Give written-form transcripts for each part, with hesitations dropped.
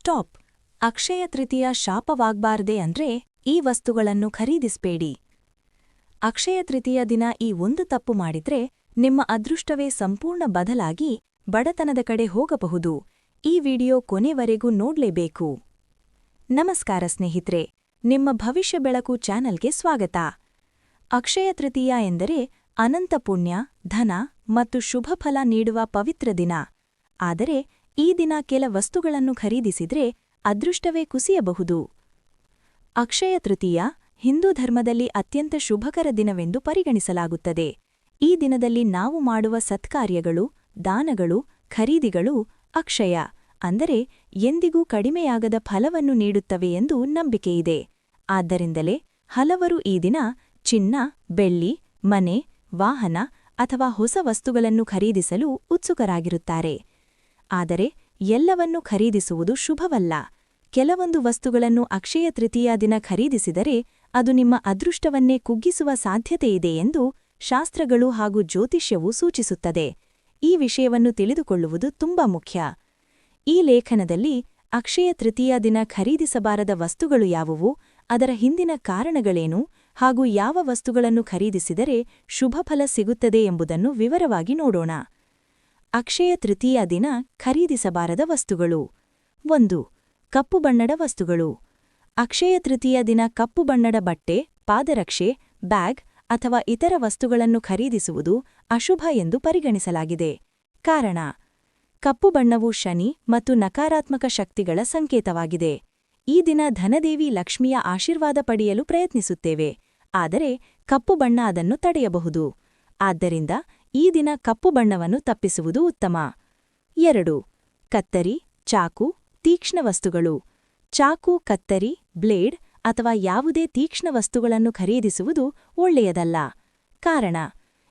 Stop. Akshaya Tritiya ಶಾಪವಾಗ್ಬಾರ್ದೇ ಅಂದ್ರೆ ಈ ವಸ್ತುಗಳನ್ನು ಖರೀದಿಸ್ಬೇಡಿ. ಅಕ್ಷಯ ತೃತೀಯ ದಿನ ಈ ಒಂದು ತಪ್ಪು ಮಾಡಿದ್ರೆ ನಿಮ್ಮ ಅದೃಷ್ಟವೇ ಸಂಪೂರ್ಣ ಬದಲಾಗಿ ಬಡತನದ ಕಡೆ ಹೋಗಬಹುದು. ಈ ವಿಡಿಯೋ ಕೊನೆವರೆಗೂ ನೋಡ್ಲೇಬೇಕು. ನಮಸ್ಕಾರ ಸ್ನೇಹಿತರೆ, ನಿಮ್ಮ ಭವಿಷ್ಯ ಬೆಳಕು ಚಾನಲ್ಗೆ ಸ್ವಾಗತ. ಅಕ್ಷಯ ತೃತೀಯ ಎಂದರೆ ಅನಂತ ಪುಣ್ಯ, ಧನ ಮತ್ತು ಶುಭಫಲ ನೀಡುವ ಪವಿತ್ರ ದಿನ. ಆದರೆ ಈ ದಿನ ಕೆಲ ವಸ್ತುಗಳನ್ನು ಖರೀದಿಸಿದ್ರೆ ಅದೃಷ್ಟವೇ ಕುಸಿಯಬಹುದು. ಅಕ್ಷಯ ತೃತೀಯ ಹಿಂದೂ ಧರ್ಮದಲ್ಲಿ ಅತ್ಯಂತ ಶುಭಕರ ದಿನವೆಂದು ಪರಿಗಣಿಸಲಾಗುತ್ತದೆ. ಈ ದಿನದಲ್ಲಿ ನಾವು ಮಾಡುವ ಸತ್ಕಾರ್ಯಗಳು, ದಾನಗಳು, ಖರೀದಿಗಳು ಅಕ್ಷಯ ಅಂದರೆ ಎಂದಿಗೂ ಕಡಿಮೆಯಾಗದ ಫಲವನ್ನು ನೀಡುತ್ತವೆ ಎಂದು ನಂಬಿಕೆಯಿದೆ. ಆದ್ದರಿಂದಲೇ ಹಲವರು ಈ ದಿನ ಚಿನ್ನ, ಬೆಳ್ಳಿ, ಮನೆ, ವಾಹನ ಅಥವಾ ಹೊಸ ವಸ್ತುಗಳನ್ನು ಖರೀದಿಸಲು ಉತ್ಸುಕರಾಗಿರುತ್ತಾರೆ. ಆದರೆ ಎಲ್ಲವನ್ನೂ ಖರೀದಿಸುವುದು ಶುಭವಲ್ಲ. ಕೆಲವೊಂದು ವಸ್ತುಗಳನ್ನು ಅಕ್ಷಯ ತೃತೀಯ ದಿನ ಖರೀದಿಸಿದರೆ ಅದು ನಿಮ್ಮ ಅದೃಷ್ಟವನ್ನೇ ಕುಗ್ಗಿಸುವ ಸಾಧ್ಯತೆಯಿದೆ ಎಂದು ಶಾಸ್ತ್ರಗಳು ಹಾಗೂ ಜ್ಯೋತಿಷ್ಯವೂ ಸೂಚಿಸುತ್ತದೆ. ಈ ವಿಷಯವನ್ನು ತಿಳಿದುಕೊಳ್ಳುವುದು ತುಂಬಾ ಮುಖ್ಯ. ಈ ಲೇಖನದಲ್ಲಿ ಅಕ್ಷಯ ತೃತೀಯ ದಿನ ಖರೀದಿಸಬಾರದ ವಸ್ತುಗಳು ಯಾವುವು, ಅದರ ಹಿಂದಿನ ಕಾರಣಗಳೇನು ಹಾಗೂ ಯಾವ ವಸ್ತುಗಳನ್ನು ಖರೀದಿಸಿದರೆ ಶುಭಫಲ ಸಿಗುತ್ತದೆ ಎಂಬುದನ್ನು ವಿವರವಾಗಿ ನೋಡೋಣ. ಅಕ್ಷಯ ತೃತೀಯ ದಿನ ಖರೀದಿಸಬಾರದ ವಸ್ತುಗಳು. 1. ಕಪ್ಪು ಬಣ್ಣದ ವಸ್ತುಗಳು. ಅಕ್ಷಯ ತೃತೀಯ ದಿನ ಕಪ್ಪು ಬಣ್ಣದ ಬಟ್ಟೆ, ಪಾದರಕ್ಷೆ, ಬ್ಯಾಗ್ ಅಥವಾ ಇತರ ವಸ್ತುಗಳನ್ನು ಖರೀದಿಸುವುದು ಅಶುಭ ಎಂದು ಪರಿಗಣಿಸಲಾಗಿದೆ. ಕಾರಣ: ಕಪ್ಪು ಬಣ್ಣವು ಶನಿ ಮತ್ತು ನಕಾರಾತ್ಮಕ ಶಕ್ತಿಗಳ ಸಂಕೇತವಾಗಿದೆ. ಈ ದಿನ ಧನದೇವಿ ಲಕ್ಷ್ಮಿಯ ಆಶೀರ್ವಾದ ಪಡೆಯಲು ಪ್ರಯತ್ನಿಸುತ್ತೇವೆ, ಆದರೆ ಕಪ್ಪು ಬಣ್ಣ ಅದನ್ನು ತಡೆಯಬಹುದು. ಆದ್ದರಿಂದ ಈ ದಿನ ಕಪ್ಪು ಬಣ್ಣವನ್ನು ತಪ್ಪಿಸುವುದು ಉತ್ತಮ. 2. ಕತ್ತರಿ, ಚಾಕು, ತೀಕ್ಷ್ಣ ವಸ್ತುಗಳು. ಚಾಕು, ಕತ್ತರಿ, ಬ್ಲೇಡ್ ಅಥವಾ ಯಾವುದೇ ತೀಕ್ಷ್ಣ ವಸ್ತುಗಳನ್ನು ಖರೀದಿಸುವುದು ಒಳ್ಳೆಯದಲ್ಲ. ಕಾರಣ: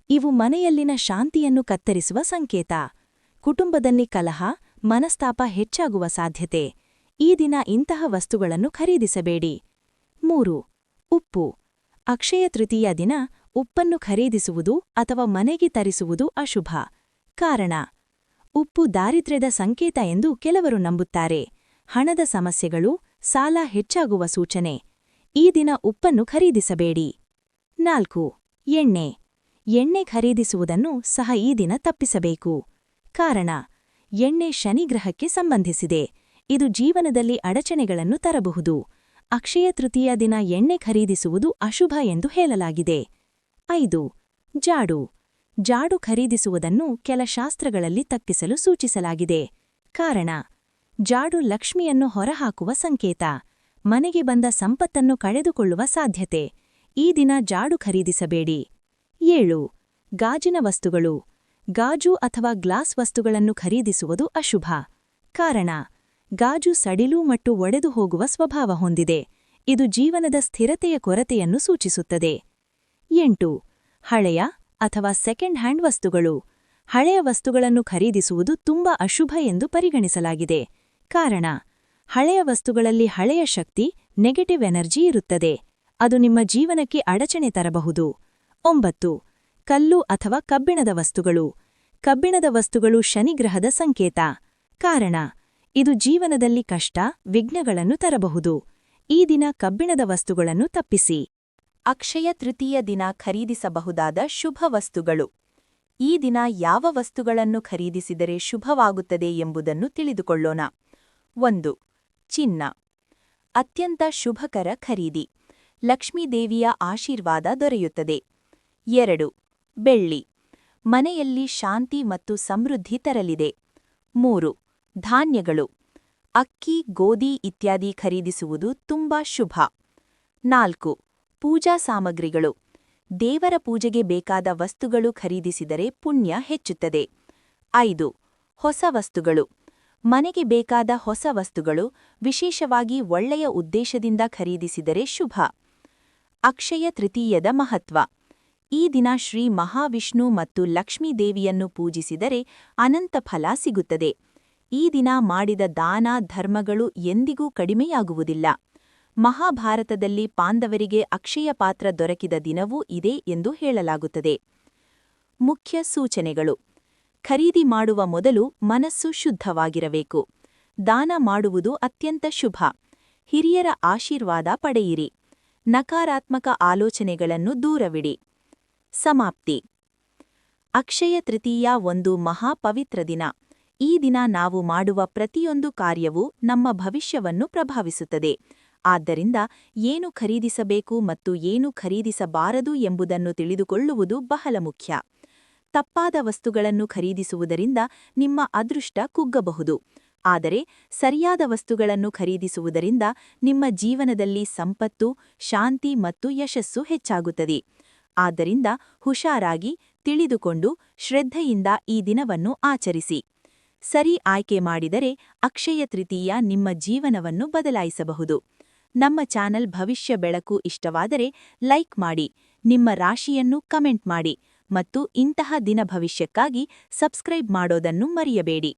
ಇವು ಮನೆಯಲ್ಲಿನ ಶಾಂತಿಯನ್ನು ಕತ್ತರಿಸುವ ಸಂಕೇತ. ಕುಟುಂಬದಲ್ಲಿ ಕಲಹ, ಮನಸ್ತಾಪ ಹೆಚ್ಚಾಗುವ ಸಾಧ್ಯತೆ. ಈ ದಿನ ಇಂತಹ ವಸ್ತುಗಳನ್ನು ಖರೀದಿಸಬೇಡಿ. 3. ಉಪ್ಪು. ಅಕ್ಷಯ ತೃತೀಯ ದಿನ ಉಪ್ಪನ್ನು ಖರೀದಿಸುವುದು ಅಥವಾ ಮನೆಗೆ ತರಿಸುವುದು ಅಶುಭ. ಕಾರಣ: ಉಪ್ಪು ದಾರಿದ್ರ್ಯದ ಸಂಕೇತ ಎಂದು ಕೆಲವರು ನಂಬುತ್ತಾರೆ. ಹಣದ ಸಮಸ್ಯೆಗಳು, ಸಾಲ ಹೆಚ್ಚಾಗುವ ಸೂಚನೆ. ಈ ದಿನ ಉಪ್ಪನ್ನು ಖರೀದಿಸಬೇಡಿ. 4. ಎಣ್ಣೆ. ಎಣ್ಣೆ ಖರೀದಿಸುವುದನ್ನು ಸಹ ಈ ದಿನ ತಪ್ಪಿಸಬೇಕು. ಕಾರಣ: ಎಣ್ಣೆ ಶನಿಗ್ರಹಕ್ಕೆ ಸಂಬಂಧಿಸಿದೆ. ಇದು ಜೀವನದಲ್ಲಿ ಅಡಚಣೆಗಳನ್ನು ತರಬಹುದು. ಅಕ್ಷಯ ತೃತೀಯ ದಿನ ಎಣ್ಣೆ ಖರೀದಿಸುವುದು ಅಶುಭ ಎಂದು ಹೇಳಲಾಗಿದೆ. 5. ಜಾಡು. ಜಾಡು ಖರೀದಿಸುವುದನ್ನು ಕೆಲ ಶಾಸ್ತ್ರಗಳಲ್ಲಿ ತಪ್ಪಿಸಲು ಸೂಚಿಸಲಾಗಿದೆ. ಕಾರಣ: ಜಾಡು ಲಕ್ಷ್ಮಿಯನ್ನು ಹೊರಹಾಕುವ ಸಂಕೇತ. ಮನೆಗೆ ಬಂದ ಸಂಪತ್ತನ್ನು ಕಳೆದುಕೊಳ್ಳುವ ಸಾಧ್ಯತೆ. ಈ ದಿನ ಜಾಡು ಖರೀದಿಸಬೇಡಿ. 7. ಗಾಜಿನ ವಸ್ತುಗಳು. ಗಾಜು ಅಥವಾ ಗ್ಲಾಸ್ ವಸ್ತುಗಳನ್ನು ಖರೀದಿಸುವುದು ಅಶುಭ. ಕಾರಣ: ಗಾಜು ಸಡಿಲು ಮತ್ತು ಒಡೆದು ಹೋಗುವ ಸ್ವಭಾವ ಹೊಂದಿದೆ. ಇದು ಜೀವನದ ಸ್ಥಿರತೆಯ ಕೊರತೆಯನ್ನು ಸೂಚಿಸುತ್ತದೆ. 8. ಹಳೆಯ ಅಥವಾ ಸೆಕೆಂಡ್ ಹ್ಯಾಂಡ್ ವಸ್ತುಗಳು. ಹಳೆಯ ವಸ್ತುಗಳನ್ನು ಖರೀದಿಸುವುದು ತುಂಬಾ ಅಶುಭ ಎಂದು ಪರಿಗಣಿಸಲಾಗಿದೆ. ಕಾರಣ: ಹಳೆಯ ವಸ್ತುಗಳಲ್ಲಿ ಹಳೆಯ ಶಕ್ತಿ, ನೆಗೆಟಿವ್ ಎನರ್ಜಿ ಇರುತ್ತದೆ. ಅದು ನಿಮ್ಮ ಜೀವನಕ್ಕೆ ಅಡಚಣೆ ತರಬಹುದು. 9. ಕಲ್ಲು ಅಥವಾ ಕಬ್ಬಿಣದ ವಸ್ತುಗಳು. ಕಬ್ಬಿಣದ ವಸ್ತುಗಳು ಶನಿಗ್ರಹದ ಸಂಕೇತ. ಕಾರಣ: ಇದು ಜೀವನದಲ್ಲಿ ಕಷ್ಟ, ವಿಘ್ನಗಳನ್ನು ತರಬಹುದು. ಈ ದಿನ ಕಬ್ಬಿಣದ ವಸ್ತುಗಳನ್ನು ತಪ್ಪಿಸಿ. ಅಕ್ಷಯ ತೃತೀಯ ದಿನ ಖರೀದಿಸಬಹುದಾದ ಶುಭ ವಸ್ತುಗಳು. ಈ ದಿನ ಯಾವ ವಸ್ತುಗಳನ್ನು ಖರೀದಿಸಿದರೆ ಶುಭವಾಗುತ್ತದೆ ಎಂಬುದನ್ನು ತಿಳಿದುಕೊಳ್ಳೋಣ. 1. ಚಿನ್ನ. ಅತ್ಯಂತ ಶುಭಕರ ಖರೀದಿ. ಲಕ್ಷ್ಮೀದೇವಿಯ ಆಶೀರ್ವಾದ ದೊರೆಯುತ್ತದೆ. 2. ಬೆಳ್ಳಿ. ಮನೆಯಲ್ಲಿ ಶಾಂತಿ ಮತ್ತು ಸಮೃದ್ಧಿ ತರಲಿದೆ. 3. ಧಾನ್ಯಗಳು. ಅಕ್ಕಿ, ಗೋಧಿ ಇತ್ಯಾದಿ ಖರೀದಿಸುವುದು ತುಂಬಾ ಶುಭ. 4. ಪೂಜಾ ಸಾಮಗ್ರಿಗಳು. ದೇವರ ಪೂಜೆಗೆ ಬೇಕಾದ ವಸ್ತುಗಳು ಖರೀದಿಸಿದರೆ ಪುಣ್ಯ ಹೆಚ್ಚುತ್ತದೆ. 5. ಹೊಸ ವಸ್ತುಗಳು. ಮನೆಗೆ ಬೇಕಾದ ಹೊಸ ವಸ್ತುಗಳು, ವಿಶೇಷವಾಗಿ ಒಳ್ಳೆಯ ಉದ್ದೇಶದಿಂದ ಖರೀದಿಸಿದರೆ ಶುಭ. ಅಕ್ಷಯ ತೃತೀಯದ ಮಹತ್ವ. ಈ ದಿನ ಶ್ರೀ ಮಹಾವಿಷ್ಣು ಮತ್ತು ಲಕ್ಷ್ಮೀದೇವಿಯನ್ನು ಪೂಜಿಸಿದರೆ ಅನಂತ ಫಲ ಸಿಗುತ್ತದೆ. ಈ ದಿನ ಮಾಡಿದ ದಾನ, ಧರ್ಮಗಳು ಎಂದಿಗೂ ಕಡಿಮೆಯಾಗುವುದಿಲ್ಲ. ಮಹಾಭಾರತದಲ್ಲಿ ಪಾಂಡವರಿಗೆ ಅಕ್ಷಯ ಪಾತ್ರ ದೊರಕಿದ ದಿನವೂ ಇದೆ ಎಂದು ಹೇಳಲಾಗುತ್ತದೆ. ಮುಖ್ಯ ಸೂಚನೆಗಳು. ಖರೀದಿ ಮಾಡುವ ಮೊದಲು ಮನಸ್ಸು ಶುದ್ಧವಾಗಿರಬೇಕು. ದಾನ ಮಾಡುವುದು ಅತ್ಯಂತ ಶುಭ. ಹಿರಿಯರ ಆಶೀರ್ವಾದ ಪಡೆಯಿರಿ. ನಕಾರಾತ್ಮಕ ಆಲೋಚನೆಗಳನ್ನು ದೂರವಿಡಿ. ಸಮಾಪ್ತಿ. ಅಕ್ಷಯ ತೃತೀಯ ಒಂದು ಮಹಾ ಪವಿತ್ರ ದಿನ. ಈ ದಿನ ನಾವು ಮಾಡುವ ಪ್ರತಿಯೊಂದು ಕಾರ್ಯವೂ ನಮ್ಮ ಭವಿಷ್ಯವನ್ನು ಪ್ರಭಾವಿಸುತ್ತದೆ. ಆದ್ದರಿಂದ ಏನು ಖರೀದಿಸಬೇಕು ಮತ್ತು ಏನು ಖರೀದಿಸಬಾರದು ಎಂಬುದನ್ನು ತಿಳಿದುಕೊಳ್ಳುವುದು ಬಹಳ ಮುಖ್ಯ. ತಪ್ಪಾದ ವಸ್ತುಗಳನ್ನು ಖರೀದಿಸುವುದರಿಂದ ನಿಮ್ಮ ಅದೃಷ್ಟ ಕುಗ್ಗಬಹುದು. ಆದರೆ ಸರಿಯಾದ ವಸ್ತುಗಳನ್ನು ಖರೀದಿಸುವುದರಿಂದ ನಿಮ್ಮ ಜೀವನದಲ್ಲಿ ಸಂಪತ್ತು, ಶಾಂತಿ ಮತ್ತು ಯಶಸ್ಸು ಹೆಚ್ಚಾಗುತ್ತದೆ. ಆದ್ದರಿಂದ ಹುಷಾರಾಗಿ, ತಿಳಿದುಕೊಂಡು, ಶ್ರದ್ಧೆಯಿಂದ ಈ ದಿನವನ್ನು ಆಚರಿಸಿ. ಸರಿ ಆಯ್ಕೆ ಮಾಡಿದರೆ ಅಕ್ಷಯ ತೃತೀಯ ನಿಮ್ಮ ಜೀವನವನ್ನು ಬದಲಾಯಿಸಬಹುದು. ನಮ್ಮ ಚಾನಲ್ ಭವಿಷ್ಯ ಬೆಳಕು ಇಷ್ಟವಾದರೆ ಲೈಕ್ ಮಾಡಿ, ನಿಮ್ಮ ರಾಶಿಯನ್ನು ಕಮೆಂಟ್ ಮಾಡಿ ಮತ್ತು ಇಂತಹ ದಿನ ಭವಿಷ್ಯಕ್ಕಾಗಿ ಸಬ್ಸ್ಕ್ರೈಬ್ ಮಾಡೋದನ್ನು ಮರೆಯಬೇಡಿ.